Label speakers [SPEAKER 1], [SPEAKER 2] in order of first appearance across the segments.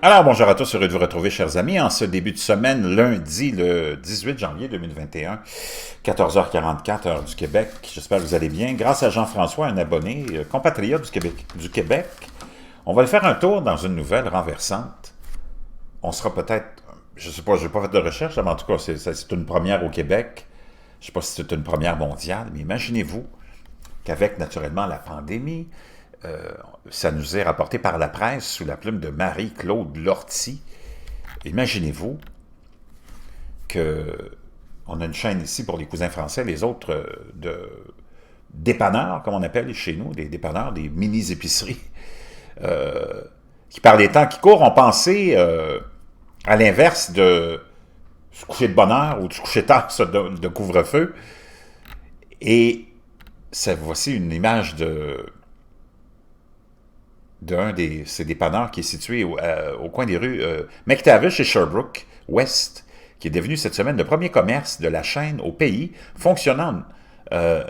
[SPEAKER 1] Alors, bonjour à tous, heureux de vous retrouver, chers amis, en ce début de semaine, lundi, le 18 janvier 2021, 14h44, heure du Québec. J'espère que vous allez bien. Grâce à Jean-François, un abonné, compatriote du Québec, on va aller faire un tour dans une nouvelle renversante. On sera peut-être, je ne sais pas, je n'ai pas fait de recherche, mais en tout cas, c'est une première au Québec. Je ne sais pas si c'est une première mondiale, mais imaginez-vous qu'avec, naturellement, la pandémie, ça nous est rapporté par la presse sous la plume de Marie-Claude Lortie. Imaginez-vous qu'on a une chaîne ici pour les cousins français, les autres de dépanneurs, comme on appelle chez nous, des dépanneurs, des mini-épiceries, qui par les temps qui courent ont pensé à l'inverse de se coucher de bonne heure ou de se coucher tard de couvre-feu. Et voici une image d'un de ces dépanneurs qui est situé au coin des rues McTavish et Sherbrooke West, qui est devenu cette semaine le premier commerce de la chaîne au pays, fonctionnant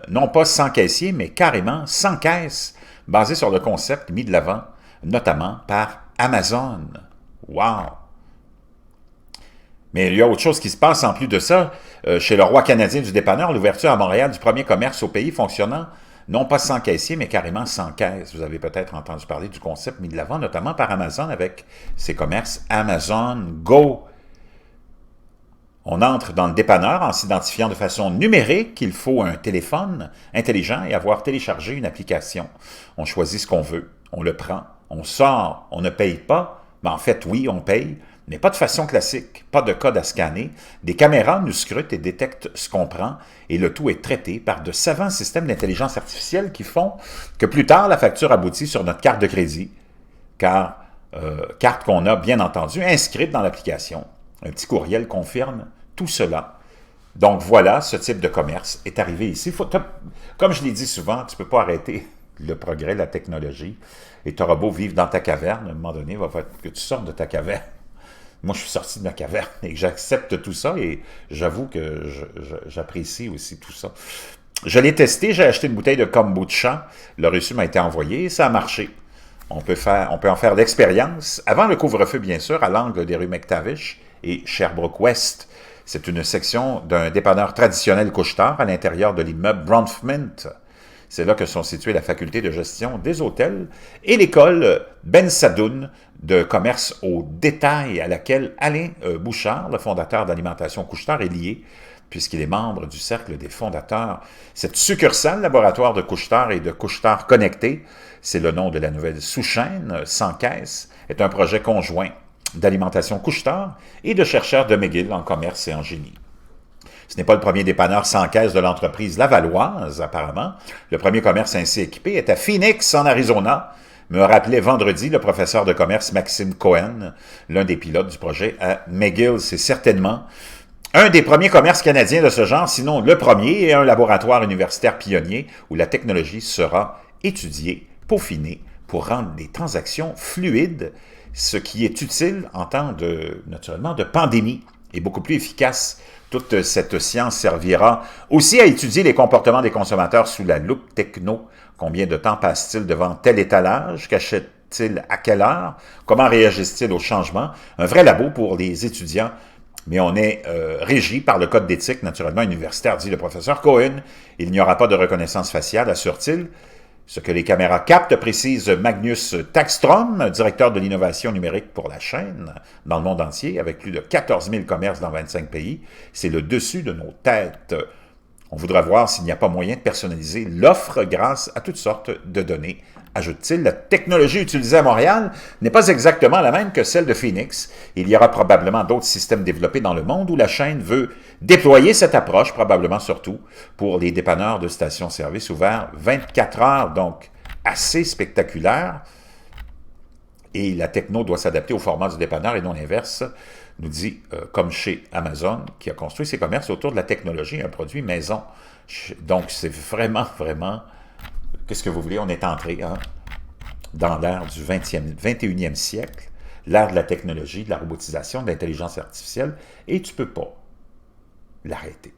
[SPEAKER 1] non pas sans caissier, mais carrément sans caisse, basé sur le concept mis de l'avant, notamment par Amazon. Wow! Mais il y a autre chose qui se passe en plus de ça. Chez le roi canadien du dépanneur, l'ouverture à Montréal du premier commerce au pays fonctionnant non pas sans caissier, mais carrément sans caisse. Vous avez peut-être entendu parler du concept mis de l'avant, notamment par Amazon avec ses commerces Amazon Go. On entre dans le dépanneur en s'identifiant de façon numérique. Il faut un téléphone intelligent et avoir téléchargé une application. On choisit ce qu'on veut, on le prend, on sort, on ne paye pas, mais en fait, oui, on paye, mais pas de façon classique, pas de code à scanner. Des caméras nous scrutent et détectent ce qu'on prend, et le tout est traité par de savants systèmes d'intelligence artificielle qui font que plus tard, la facture aboutit sur notre carte de crédit, carte qu'on a, bien entendu, inscrite dans l'application. Un petit courriel confirme tout cela. Donc voilà, ce type de commerce est arrivé ici. Comme je l'ai dit souvent, tu ne peux pas arrêter le progrès, la technologie, et tu auras beau vivre dans ta caverne, à un moment donné, il va falloir que tu sortes de ta caverne. Moi, je suis sorti de ma caverne et j'accepte tout ça et j'avoue que j'apprécie aussi tout ça. Je l'ai testé, j'ai acheté une bouteille de kombucha, le reçu m'a été envoyé et ça a marché. On peut en faire l'expérience, avant le couvre-feu bien sûr, à l'angle des rues McTavish et Sherbrooke West. C'est une section d'un dépanneur traditionnel couche-tard à l'intérieur de l'immeuble Bronfmint. C'est là que sont situées la faculté de gestion des hôtels et l'école Ben Sadoun de commerce au détail à laquelle Alain Bouchard, le fondateur d'Alimentation Couche-Tard, est lié, puisqu'il est membre du cercle des fondateurs. Cette succursale laboratoire de couche-tard et de couche-tard connecté, c'est le nom de la nouvelle sous-chaîne, sans caisse, est un projet conjoint d'Alimentation Couche-Tard et de chercheurs de McGill en commerce et en génie. Ce n'est pas le premier dépanneur sans caisse de l'entreprise lavalloise, apparemment. Le premier commerce ainsi équipé est à Phoenix, en Arizona, me rappelait vendredi le professeur de commerce Maxime Cohen, l'un des pilotes du projet à McGill. C'est certainement un des premiers commerces canadiens de ce genre, sinon le premier, et un laboratoire universitaire pionnier où la technologie sera étudiée, peaufinée, pour rendre les transactions fluides, ce qui est utile en temps naturellement, de pandémie et beaucoup plus efficace. Toute cette science servira aussi à étudier les comportements des consommateurs sous la loupe techno. Combien de temps passe-t-il devant tel étalage? Qu'achète-t-il à quelle heure? Comment réagissent-ils au changement? Un vrai labo pour les étudiants, mais on est régi par le code d'éthique, naturellement universitaire, dit le professeur Cohen. Il n'y aura pas de reconnaissance faciale, assure-t-il. Ce que les caméras captent, précise Magnus Tackstrom, directeur de l'innovation numérique pour la chaîne dans le monde entier, avec plus de 14 000 commerces dans 25 pays. C'est le dessus de nos têtes. On voudra voir s'il n'y a pas moyen de personnaliser l'offre grâce à toutes sortes de données. Ajoute-t-il, la technologie utilisée à Montréal n'est pas exactement la même que celle de Phoenix. Il y aura probablement d'autres systèmes développés dans le monde où la chaîne veut déployer cette approche, probablement surtout pour les dépanneurs de stations-service ouverts 24 heures, donc assez spectaculaire. Et la techno doit s'adapter au format du dépanneur et non l'inverse, nous dit, comme chez Amazon, qui a construit ses commerces autour de la technologie, un produit maison. Donc, c'est vraiment, vraiment... Qu'est-ce que vous voulez? On est entré dans l'ère du 21e siècle, l'ère de la technologie, de la robotisation, de l'intelligence artificielle, et tu ne peux pas l'arrêter.